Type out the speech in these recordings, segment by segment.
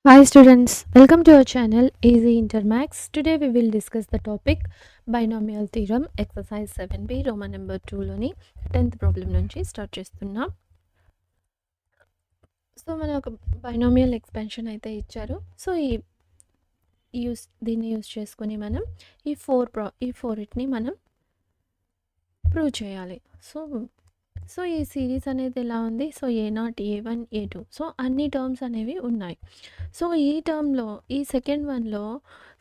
Hi students, welcome to our channel Easy Intermax. Today we will discuss the topic binomial theorem exercise 7b Roman number 2 లోని 10th problem నుంచి start చేస్తున్నాం. So మన ఒక binomial expansion అయితే ఇచ్చారు. So దీన్ని use చేసుకొని మనం ఈ ఫోర్ని మనం ప్రూవ్ చేయాలి. సో ఈ సిరీస్ అనేది ఎలా ఉంది? So A0, A1, A2 so అన్ని టర్మ్స్ అనేవి ఉన్నాయి. సో ఈ టర్మ్లో ఈ సెకండ్ వన్లో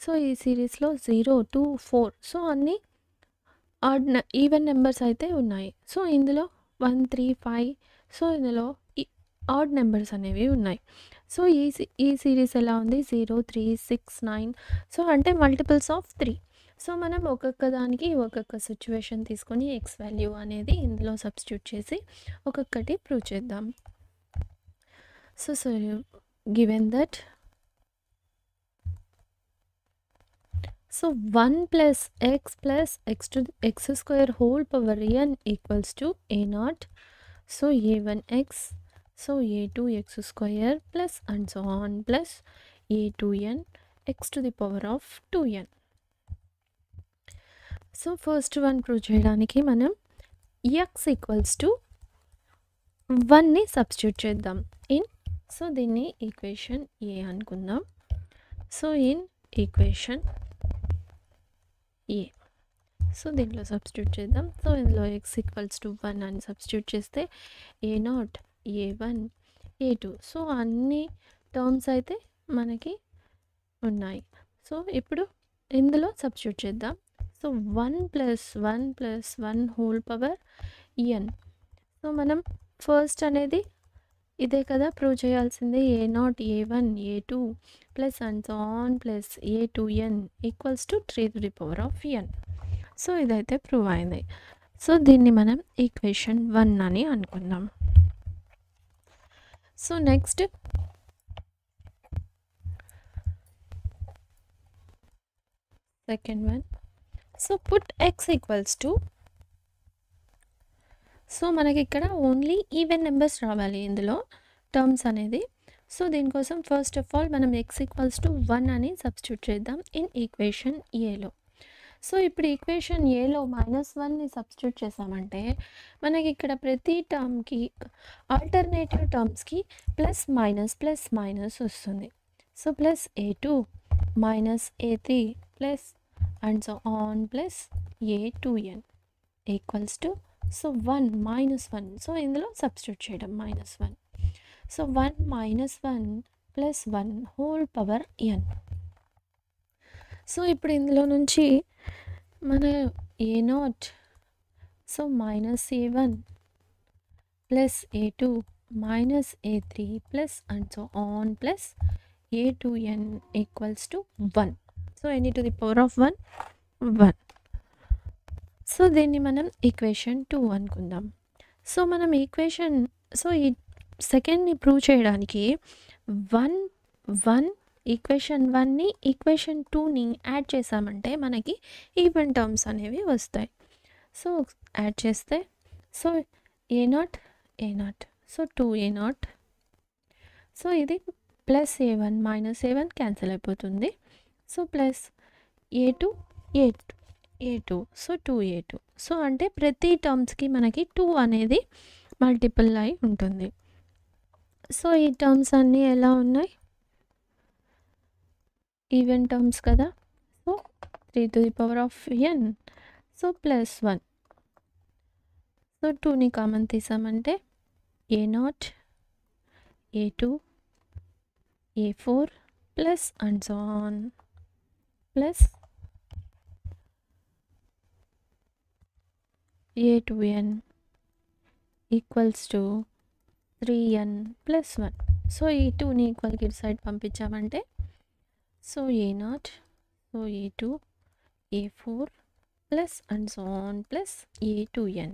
సో ఈ సిరీస్లో 0, 2, 4 సో అన్ని ఈవెన్ నెంబర్స్ అయితే ఉన్నాయి. సో ఇందులో 1, 3, 5 సో ఇందులో ఆడ్ నెంబర్స్ అనేవి ఉన్నాయి. సో ఈ సిరీస్ ఎలా ఉంది? 0, 3, 6, 9 సో అంటే మల్టిపుల్స్ ఆఫ్ 3. సో మనం ఒక్కొక్క దానికి ఒక్కొక్క సిచ్యువేషన్ తీసుకొని ఎక్స్ వాల్యూ అనేది ఇందులో సబ్స్టిట్యూట్ చేసి ఒక్కొక్కటి ప్రూవ్ చేద్దాం. So given that so 1 plus x to x square whole power n equals to a0 so a1x so a2x square plus and so on plus a2n x to the power of 2n. So first one prove చేయడానికి మనం x equals to 1ని substitute చేద్దాం in so దీన్ని equation ఏ అనుకుందాం. So in equation A so దీంట్లో substitute చేద్దాం. So ఇందులో x equals to 1 అని సబ్స్టిట్యూట్ చేస్తే a0, a1, a2 సో అన్ని టర్మ్స్ అయితే మనకి ఉన్నాయి. సో ఇప్పుడు ఇందులో సబ్స్టిట్యూట్ చేద్దాం. So 1 plus 1 whole power n so మనం ఫస్ట్ అనేది ఇదే కదా ప్రూవ్ చేయాల్సింది. a0, a1, a2 plus and so on plus a2n equals to 3 to the power of n. So ఇదైతే ప్రూవ్ అయింది. సో దీన్ని మనం ఈక్వేషన్ 1 అని అనుకుందాం. So next second one so put x equals to so మనకి ఇక్కడ only even numbers రావాలి ఇందులో టర్మ్స్ అనేది. సో దీనికోసం ఫస్ట్ ఆఫ్ ఆల్ మనం x ఈక్వల్స్ టు 1 అని సబ్స్టిట్యూట్ చేద్దాం ఇన్ ఈక్వేషన్ ఏలో. సో ఇప్పుడు ఈక్వేషన్ ఏలో -1ని సబ్స్టిట్యూట్ చేసామంటే మనకి ఇక్కడ ప్రతి టర్మ్కి ఆల్టర్నేటివ్ టర్మ్స్కి ప్లస్ మైనస్ వస్తుంది. So plus a2 minus a3 plus and so on plus a2n equals to so 1 minus 1 so ఇందులో సబ్స్టిట్యూట్ చేయడం -1 so 1 minus 1 plus 1 whole power n. So ఇప్పుడు ఇందులో నుంచి మన a0 so minus a1 plus a2 minus a3 plus and so on plus a2n equals to 1 so any to the power of 1. So దీన్ని మనం equation 2 అనుకుందాం. So మనం equation so ఈ సెకండ్ని prove చేయడానికి 1 ఈక్వేషన్ 1ని ఈక్వేషన్ 2ని యాడ్ చేసామంటే మనకి ఈవెన్ టర్మ్స్ అనేవి వస్తాయి. సో యాడ్ చేస్తే so a0 so 2a0 so ఇది plus a1 minus a1 cancel అయిపోతుంది. So plus a2 so 2a2 so అంటే ప్రతి టర్మ్స్కి మనకి 2 అనేది మల్టిపుల్ అయి ఉంటుంది. సో ఈ టర్మ్స్ అన్నీ ఎలా ఉన్నాయి? ఈవెన్ టర్మ్స్ కదా. So 3 to the power of n so plus 1 so 2ని కామన్ తీసామంటే a0 a2 a4 plus and so on plus a2n equals to 3n plus 1 so ఈ 2ని ఈక్వల్కి ఇటు సైడ్ పంపించామంటే so a0 so a2 a4 plus and so on plus a2n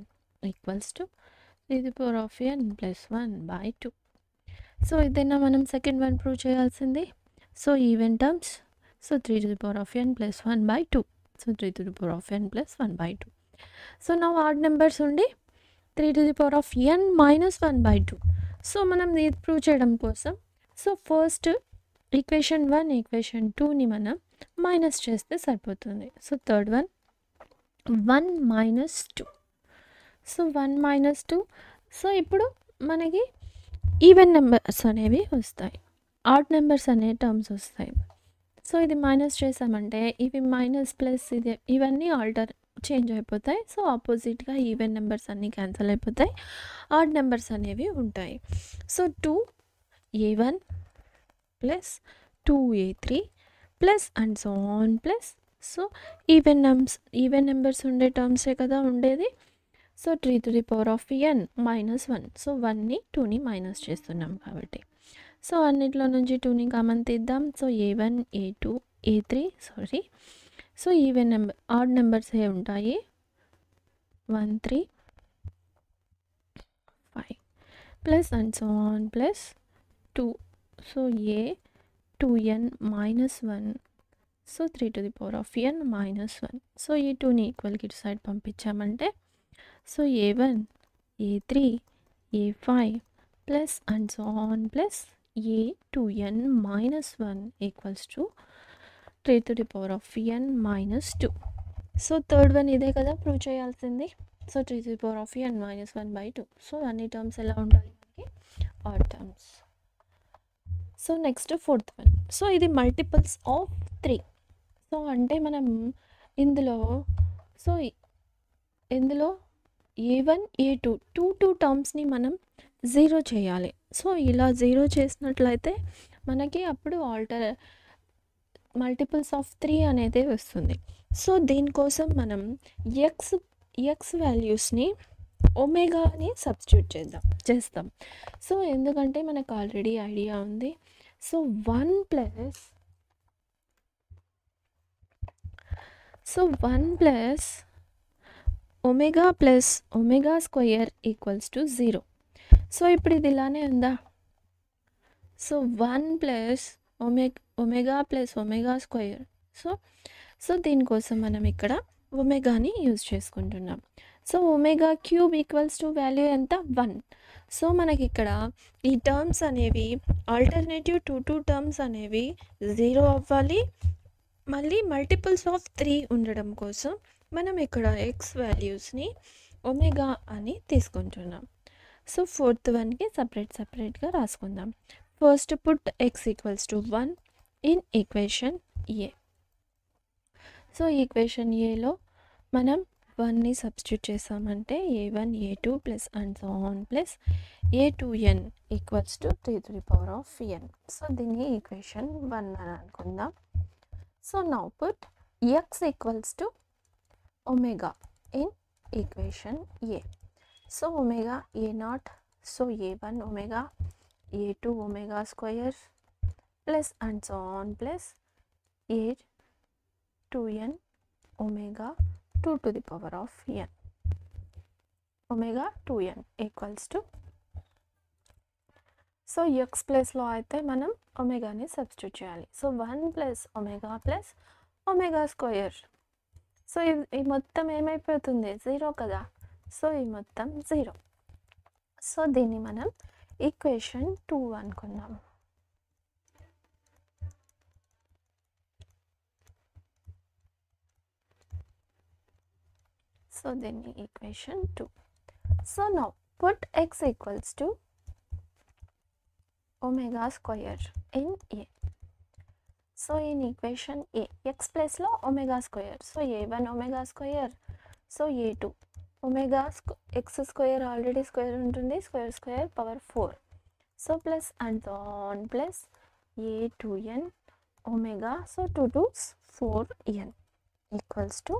equals to 3 to the power of n plus 1/2. So ఇదైనా మనం second one prove చేయాల్సింది. So even terms so 3 to the power of n plus 1/2 so 3 to the power of n plus 1/2. So నా odd numbers ఉండి 3 to the power of n minus 1/2. So మనం ఇది prove చేయడం కోసం so first equation 1 equation 2ని మనం minus చేస్తే సరిపోతుంది. So third one 1 minus 2. So 1 minus 2. So ఇప్పుడు మనకి ఈవెన్ నెంబర్స్ అనేవి వస్తాయి, ఆడ్ నెంబర్స్ అనే టర్మ్స్ వస్తాయి. సో ఇది మైనస్ చేసామంటే ఇవి మైనస్ ప్లస్ ఇది ఇవన్నీ చేంజ్ అయిపోతాయి. సో ఆపోజిట్గా ఈవెన్ నెంబర్స్ అన్నీ క్యాన్సిల్ అయిపోతాయి, ఆడ్ నెంబర్స్ అనేవి ఉంటాయి. So 2a1 plus 2a3 plus and so on plus. So even numbers ఉండే టర్మ్సే కదా ఉండేది. So 3 to the power of n minus 1. So 1ని 2ని మైనస్ చేస్తున్నాం కాబట్టి. సో అన్నిట్లో నుంచి 2ని కామన్ తీద్దాం. So a1 a2 a3 so even number odd numbers ఏ ఉంటాయి 1 3 5 plus and so on plus 2. So a 2n minus 1. So 3 to the power of n minus 1. So ఈ 2ని ఈక్వల్కి ఇటు సైడ్ పంపించామంటే so a1 a3 a5 plus and so on plus a2n minus 1 equals to 3 to the power of n minus 2. So third one ఇదే కదా prove చేయాల్సింది. So 3 to the power of n minus 1/2. So అన్ని terms ఎలా ఉండాలి మనకి, odd terms. So next fourth one. So ఇది multiples of 3. So అంటే మనం ఇందులో a1 a2 2 టర్మ్స్ని మనం 0 చేయాలి. సో ఇలా 0 చేసినట్లయితే మనకి అప్పుడు మల్టిపుల్స్ ఆఫ్ 3 అనేది వస్తుంది. సో దీనికోసం మనం ఎక్స్ వాల్యూస్ని ఒమేగాని సబ్స్టిట్యూట్ చేస్తాం. సో ఎందుకంటే మనకు ఆల్రెడీ ఐడియా ఉంది. So 1 plus omega square equals to 0. So ఇప్పుడు ఇది ఇలానే ఉందా. So 1 plus omega square. So దీనికోసం మనం ఇక్కడ ఒమేగాని యూజ్ చేసుకుంటున్నాం. So omega cube equals to value ఎంత 1. సో మనకి ఇక్కడ ఈ టర్మ్స్ అనేవి ఆల్టర్నేటివ్ 2 టర్మ్స్ అనేవి 0 అవ్వాలి. మళ్ళీ మల్టిపుల్స్ ఆఫ్ 3 ఉండడం కోసం మనం ఇక్కడ ఎక్స్ వాల్యూస్ని ఒమేగా అని తీసుకుంటున్నాం. సో ఫోర్త్ వన్కి సపరేట్గా రాసుకుందాం. First put x equals to 1 in equation A. So equation ఏలో మనం 1ని సబ్స్టిట్యూట్ చేసామంటే a1 a2 plus and so on plus a2n equals to 3 to the power of n. So దీన్ని ఈక్వేషన్ 1 అని అనుకుందాం. So now put x equals to omega in equation A. So omega a0. So a1 omega a2 omega square plus and so on plus a2n omega 2 to the power of n. Omega 2n equals to. So X ప్లేస్లో అయితే మనం ఒమేగాని substitute చేయాలి. So 1 plus omega square. So ఈ మొత్తం ఏమైపోతుంది 0 కదా. So ఈ మొత్తం 0. సో దీన్ని మనం ఈక్వేషన్ 2 అనుకుందాం. సో దీన్ని equation 2. So now put x equals to omega square in A. So in equation A x ప్లేస్లో omega square. So a1 omega square. So a2 omega x square already square ఉంటుంది, square power 4. So plus and on plus a2n omega. So 2 to 4n equals to.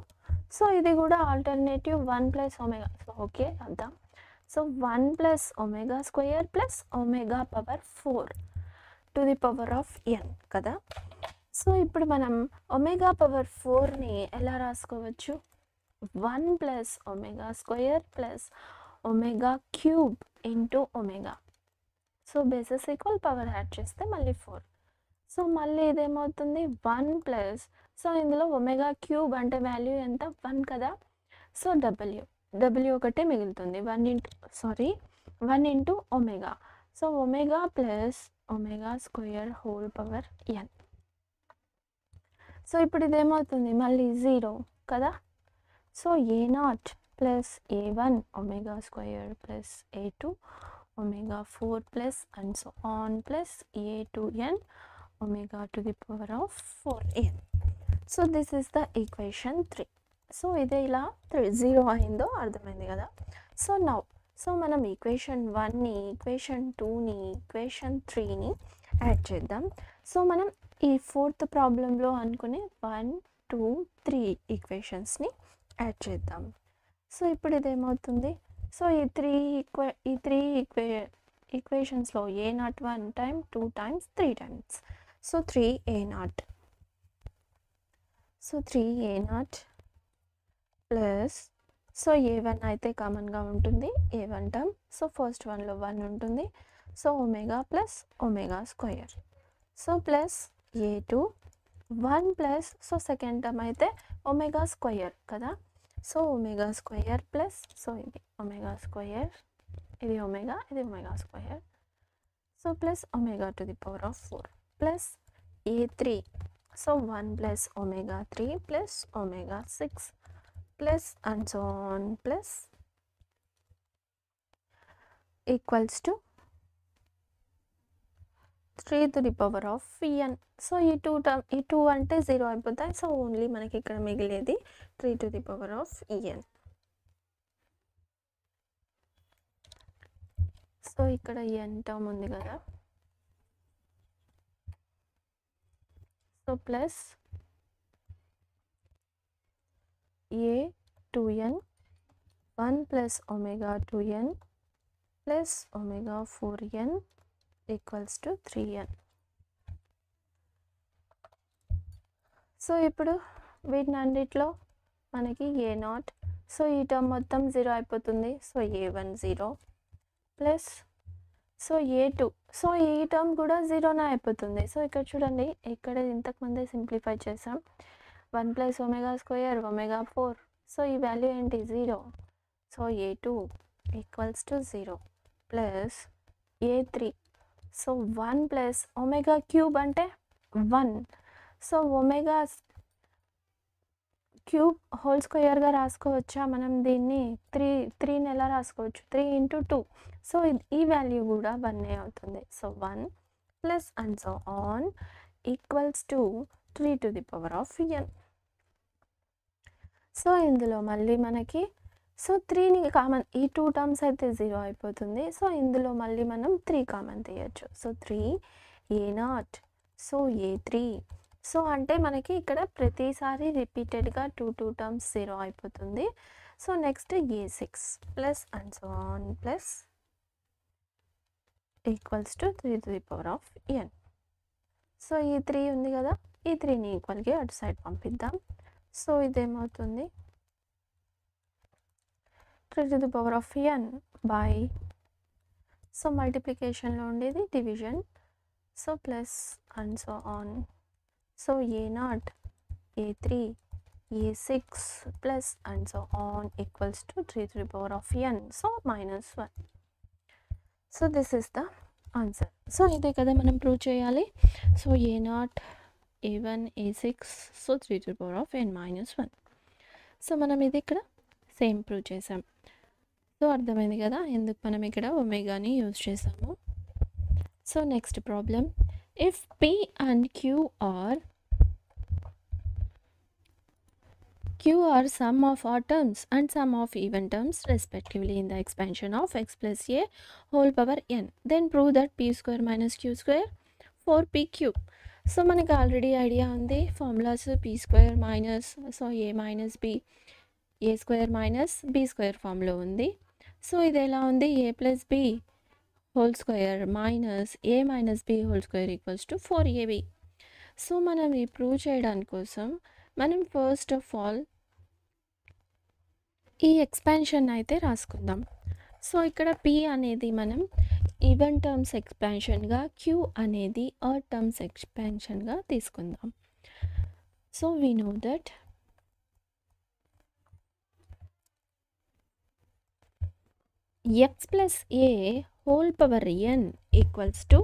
So ఇది కూడా alternative 1 plus omega. So okay అద్దాం. So 1 plus omega square plus omega power 4 to the power of n కదా. So ఇప్పుడు మనం omega power 4ని ఎలా రాసుకోవచ్చు, 1 plus omega square plus omega cube into omega. So bases equal power add చేస్తే మళ్ళీ 4. So మళ్ళీ ఇదేమవుతుంది 1 plus. So ఇందులో omega cube అంటే వాల్యూ ఎంత 1 కదా. సో డబ్ల్యూ ఒకటే మిగులుతుంది 1 into omega. So omega plus omega square whole power n. So ఇప్పుడు ఇదేమవుతుంది మళ్ళీ 0 కదా. So a0 plus a1 omega square plus a2 omega 4 plus and so on plus a to n omega to the power of 4n. So this is the equation 3. So ide ila 0 అయిndo అర్థమైంది కదా. So now మనం equation 1 ని equation 2 ని equation 3 ని add చేద్దాం. So మనం ఈ fourth ప్రాబ్లంలో అనుకునే 1 2 3 ఈక్వేషన్స్ ని యాడ్ చేద్దాం. సో ఇప్పుడు ఇదేమవుతుంది, సో ఈ త్రీ ఈక్వేషన్స్లో a0 1 time 2 times 3 times, so 3a0. So 3a0 plus, so a1 అయితే కామన్గా ఉంటుంది a1 టర్మ్, సో ఫస్ట్ వన్లో 1 ఉంటుంది, so omega plus omega square, so plus a2 1 plus, so second term అయితే ఒమేగా స్క్వేర్ కదా. So omega square plus, so ఇది omega square, ఇది omega square, so plus omega to the power of 4 plus a3, so 1 plus omega 3 plus omega 6 plus and so on plus equals to 3 to the power of n. So ఈ 2 అంటే 0 అయిపోతాయి. So only మనకి ఇక్కడ మిగిలేది 3 to the power of n. So ఇక్కడ n term ఉంది కదా, so plus a 2n 1 plus omega 2n plus omega 4n equals to 3n. So ఇప్పుడు వీటిని అన్నిట్లో మనకి a0, సో ఈ టర్మ్ మొత్తం 0 అయిపోతుంది, so a1 0 plus, so a2, so ఈ టర్మ్ కూడా 0నే అయిపోతుంది. సో ఇక్కడ చూడండి, ఇక్కడ ఇంతకుముందే సింప్లిఫై చేసాం, 1 plus omega square omega 4, so ఈ వాల్యూ ఏంటి 0, so a2 equals to 0 plus a3, so 1 plus omega cube అంటే 1, సో ఒమేగా క్యూబ్ హోల్ స్క్వేర్గా రాసుకోవచ్చా మనం దీన్ని, 3ని ఎలా రాసుకోవచ్చు, 3 ఇంటూ 2, సో ఈ వాల్యూ కూడా 1 అవుతుంది. So 1 plus and so on equals to 3 to the power of n. So ఇందులో మళ్ళీ మనకి, సో 3ని కామన్, ఈ 2 టర్మ్స్ అయితే 0 అయిపోతుంది, సో ఇందులో మళ్ళీ మనం 3 కామన్ తీయచ్చు, so 3 a0, so a3, so అంటే మనకి ఇక్కడ ప్రతిసారి రిపీటెడ్గా 2 టర్మ్స్ 0 అయిపోతుంది. So next a6 plus and so on plus equals to 3 to the power of n. So ఈ 3 ఉంది కదా, ఈ 3ని ఈక్వల్గా అటు సైడ్ పంపిద్దాం. సో ఇదేమవుతుంది 3 to the power of n by, so మల్టిప్లికేషన్లో ఉండేది division, so plus and so on, so a0 a3 a6 plus and so on equals to 3 to the power of n, so -1. So this is the answer. So ఇదే కదా మనం prove చేయాలి. So a0 a1 a6, so 3 to the power of n -1. So మనం ఇది ఇక్కడ same prove చేసాం. So అర్థమైంది కదా ఎందుకు మనం ఇక్కడ ఒమేగాని యూజ్ చేసాము. So next problem, if p and q are sum of odd terms and sum of even terms respectively in the expansion of x plus a whole power n, then prove that p square minus q square 4p cube. So మనకి already idea ఉంది, formulas p square minus, so a minus b, a square minus b square ఫామ్లో ఉంది. So ఇది ఎలా ఉంది, a plus b whole square minus a minus b whole square equals to 4ab. So మనం ఈ prove చేయడానికి కోసం మనం ఫస్ట్ ఆఫ్ ఆల్ ఈ ఎక్స్పాన్షన్ అయితే రాసుకుందాం. సో ఇక్కడ p అనేది మనం ఈవెన్ టర్మ్స్ ఎక్స్పాన్షన్గా, q అనేది ఆడ్ టర్మ్స్ ఎక్స్పాన్షన్గా తీసుకుందాం. So we know that x plus a whole power n equals to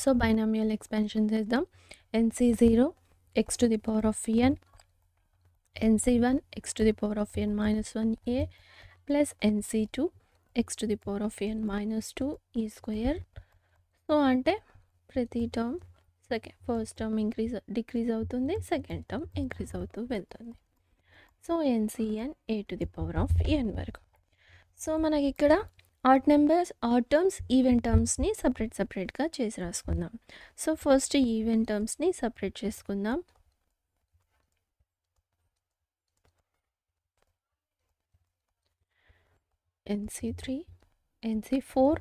so binomial expansion చేద్దాం. NC0 x to the power of n, NC1 x to the power of n minus 1a plus NC2 x to the power of n minus 2 e square. So అంటే ప్రతి term first term decrease అవుతుంది, second term increase అవుతూ వెళ్తుంది. So NCn a to the power of n వరకు. So మనకి ఇక్కడ add terms even టర్మ్స్ని సపరేట్గా చేసి రాసుకుందాం. సో ఫస్ట్ ఈవెన్ టర్మ్స్ని సపరేట్ చేసుకుందాం. NC3 NC4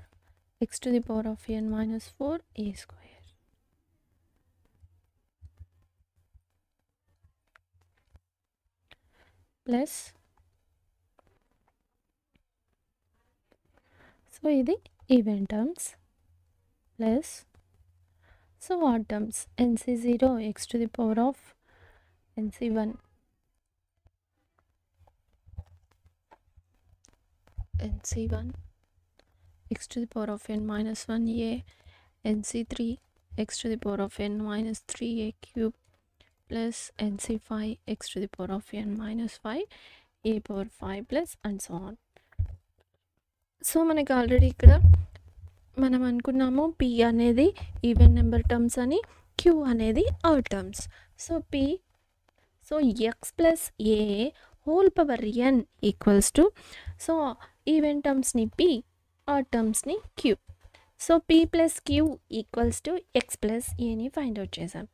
x to the power of n minus 4 a square plus, so ఇది even terms plus, so odd terms NC0 x to the power of NC1 x to the power of n minus 1a, NC3 x to the power of n minus 3a cube plus NC5 x to the power of n minus 5 a power 5 plus and so on. So మనకి already ఇక్కడ మనం అనుకున్నాము p అనేది even number terms అని, q అనేది odd terms. So x plus a whole power n equals to, so even టర్మ్స్ని p, odd టర్మ్స్ని q. So p plus q equals to x plus ఏని ఫైండ్ అవుట్ చేసాం.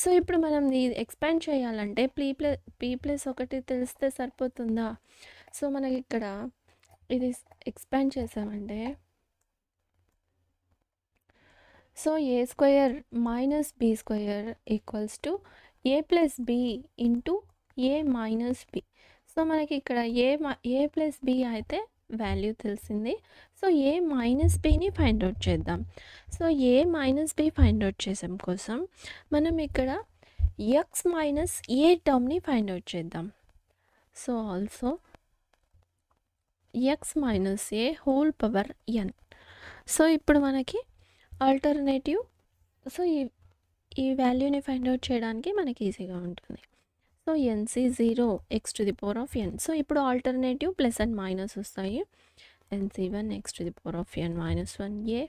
సో ఇప్పుడు మనం ఇది ఎక్స్పాండ్ చేయాలంటే p ప్లస్ ఒకటి తెలిస్తే సరిపోతుందా? సో మనకి ఇక్కడ ఇది ఎక్స్పాండ్ చేసామంటే, so a square minus b square equals to a plus b into a minus b. So మనకి ఇక్కడ a ప్లస్ b అయితే వాల్యూ తెలిసింది. సో a మైనస్ bని ఫైండ్ అవుట్ చేద్దాం. So a minus b find out చేసాం కోసం మనం ఇక్కడ x మైనస్ a టర్మ్ని ఫైండ్ అవుట్ చేద్దాం. So also x minus a whole power n. So ఇప్పుడు మనకి ఆల్టర్నేటివ్, సో ఈ వాల్యూని ఫైండ్ అవుట్ చేయడానికి మనకి ఈజీగా ఉంటుంది. So NC0 x to the power of n. So ఇప్పుడు ఆల్టర్నేటివ్ ప్లస్ అండ్ మైనస్ వస్తాయి. NC1 x to the power of n minus 1a,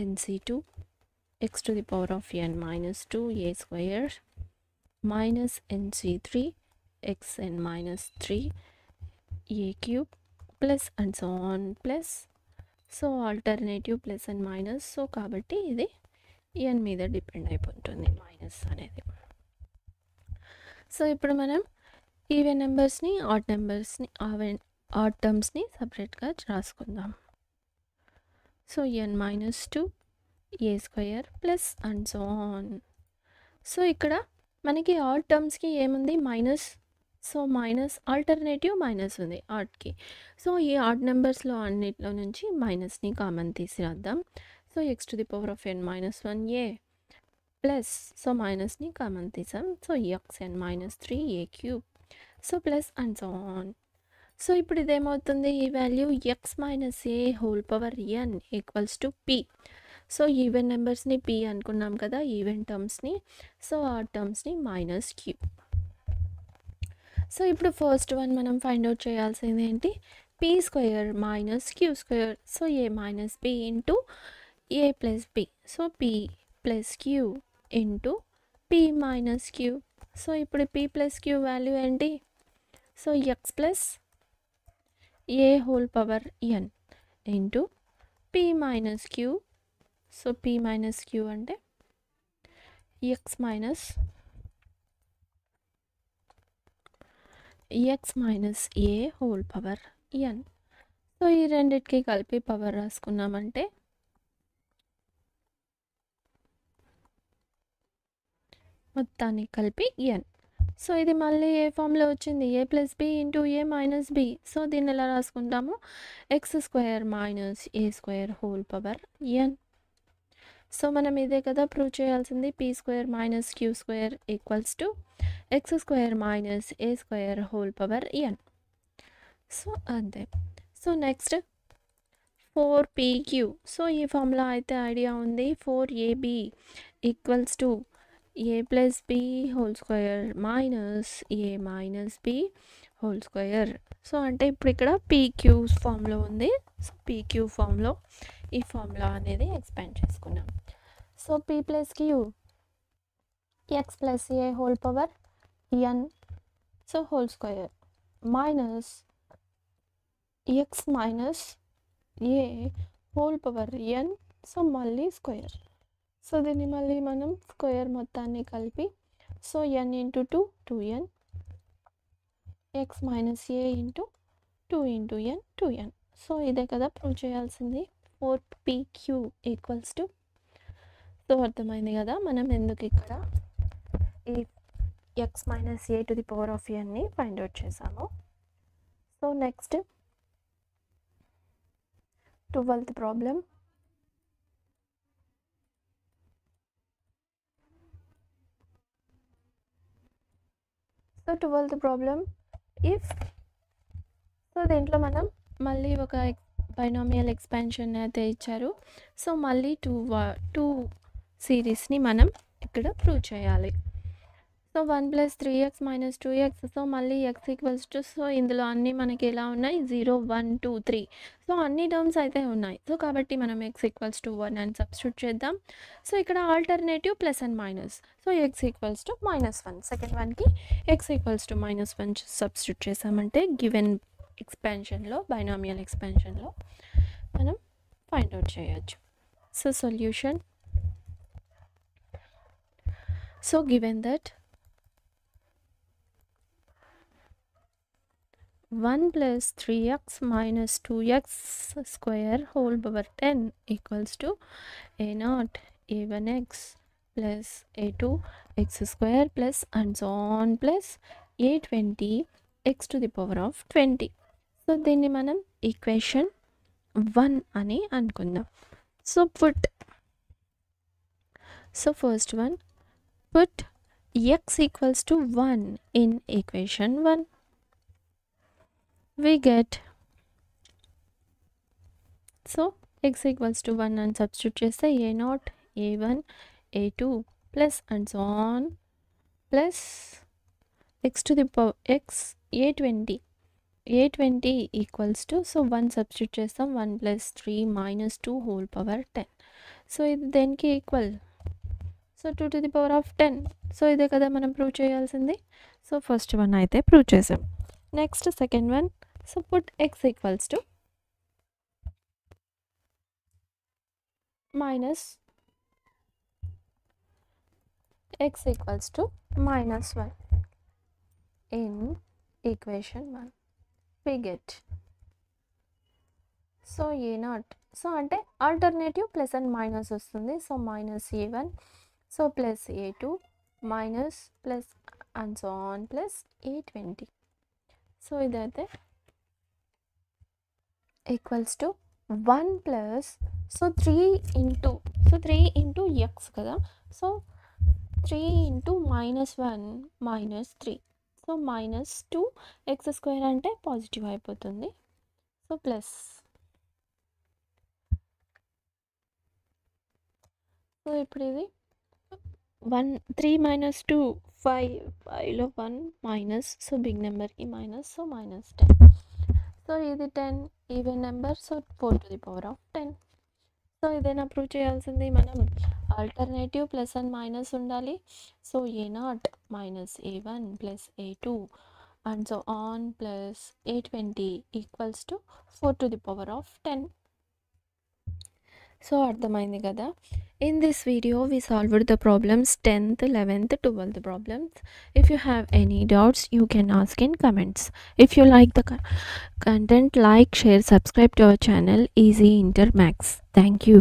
NC2 x to the power of n minus 2a square minus NC3 xn minus 3a cube plus and so on plus. So alternative plus and minus, so కాబట్టి ఇది n మీద depend అయిపోతుంది minus అనేది. So ఇప్పుడు మనం even నెంబర్స్ని odd టర్మ్స్ని సపరేట్గా రాసుకుందాం. So n minus 2 a square plus and so on. So ఇక్కడ మనకి ఆడ్ టర్మ్స్కి ఏముంది? Minus. So minus alternative minus ఉంది ఆడ్కి. సో ఈ ఆడ్ నెంబర్స్లో అన్నిట్లో నుంచి మైనస్ని కామన్ తీసి రాద్దాం. So x to the power of n minus 1a plus, so మైనస్ని కామన్ తీసాం. So xn minus 3a cube, so plus and so on. So ఇప్పుడు ఇదేమవుతుంది? ఈ value x minus a whole power n equals to p. So even నెంబర్స్ని p అనుకున్నాం కదా, even టర్మ్స్ని. So ఆ టర్మ్స్ని మైనస్ q. సో ఇప్పుడు ఫస్ట్ వన్ మనం ఫైండ్ అవుట్ చేయాల్సింది ఏంటి? p square minus q square. So a minus b into a plus b. So p plus q into p minus q. So ఇప్పుడు p plus q value ఏంటి? So x plus a whole power n into p minus q. So p minus q అంటే x minus a whole power n. So ఈ రెండిటికి కలిపి power రాసుకున్నామంటే మొత్తాన్ని కలిపి n. So ఇది మళ్ళీ ఏ ఫామ్లో వచ్చింది? a plus b into a minus b. So దీన్ని ఎలా రాసుకుంటాము? x square minus a square whole power n. So మనం ఇదే కదా ప్రూవ్ చేయాల్సింది. p square minus q square equals to x square minus a square whole power n. So అంతే. So next 4pq. So ఈ formula అయితే idea ఉంది. 4ab equals to a plus b whole square minus a minus b whole square. So అంటే ఇప్పుడు ఇక్కడ pq ఫామ్లో ఉంది. So pq ఫామ్లో ఈ ఫార్ములా అనేది ఎక్స్పాండ్ చేసుకున్నాం. So p plus q x plus a whole power n so whole square minus x minus a whole power n so మళ్ళీ స్క్వేర్. సో దీన్ని మళ్ళీ మనం స్క్వేర్ మొత్తాన్ని కలిపి so n into 2 2n x minus a into 2 into n 2n. So ఇదే కదా prove చేయాల్సింది. 4pq equals to. So అర్థమైంది కదా మనం ఎందుకు ఇక్కడ ఈ x minus a to the power of nని ఫైండ్ అవుట్ చేసాము. So next 12th problem. So 12th problem if. So దీంట్లో మనం మళ్ళీ ఒక బైనామియల్ ఎక్స్పాన్షన్ అయితే ఇచ్చారు. సో మళ్ళీ టూ సిరీస్ని మనం ఇక్కడ ప్రూవ్ చేయాలి. So 1 plus 3x minus 2x. So మళ్ళీ x ఈక్వల్స్ టు. సో ఇందులో అన్నీ మనకి ఎలా ఉన్నాయి 0 1 2 3. సో అన్ని టర్మ్స్ అయితే ఉన్నాయి. సో కాబట్టి మనం x ఈక్వల్స్ టు 1 అని సబ్స్టిట్యూట్ చేద్దాం. సో ఇక్కడ alternative plus and minus. So x equals to -1. Second వన్కి x ఈక్వల్స్ టు -1 సబ్స్టిట్యూట్ చేసామంటే గివెన్ ఎక్స్పాన్షన్లో బైనామియల్ ఎక్స్పాన్షన్లో మనం ఫైండ్ అవుట్ చేయొచ్చు. So solution. So given that 1 plus 3x minus 2x square whole power 10 equals to a0 a1x plus a2 x square plus and so on plus a20 x to the power of 20. So దీన్ని మనం equation 1 అని అనుకుందాం. So first one put x equals to 1 in equation 1. We get so x equals to 1 and substitute చేస్తే a0 a1 a2 plus and so on plus x to the power x a20 equals to. So 1 substitute చేస్తాం 1 plus 3 minus 2 whole power 10. So ఇది దేనికి equal. So 2 to the power of 10. So ఇదే కదా మనం prove చేయాల్సింది. So first one అయితే prove చేసాం. Next second one. So put x equals to -1 in equation 1. we get so a0. So అంటే alternative plus and minus వస్తుంది. So minus a1 so plus a2 minus plus and so on plus a20. So ఇదైతే equals to 1 plus so 3 into X కదా. So 3 into -1 -3. So -2 X square అంటే positive అయిపోతుంది. So plus. So ఇప్పుడు ఇది 3 - 2 5. 5లో 1 minus. So big నెంబర్కి minus. So -10. So ఇది 10 even number. So 4 to the power of 10. So ఇదేనా prove చేయాల్సింది మనం. ఆల్టర్నేటివ్ ప్లస్ అండ్ మైనస్ ఉండాలి. So a0 minus a1 plus a2 and so on plus a20 equals to 4 to the power of 10. So అర్థమైంది కదా. In this video we solved the problems 10th, 11th, 12th problems. If you have any doubts you can ask in comments. If you like the content, like, share, subscribe to our channel Easy Inter Max. Thank you.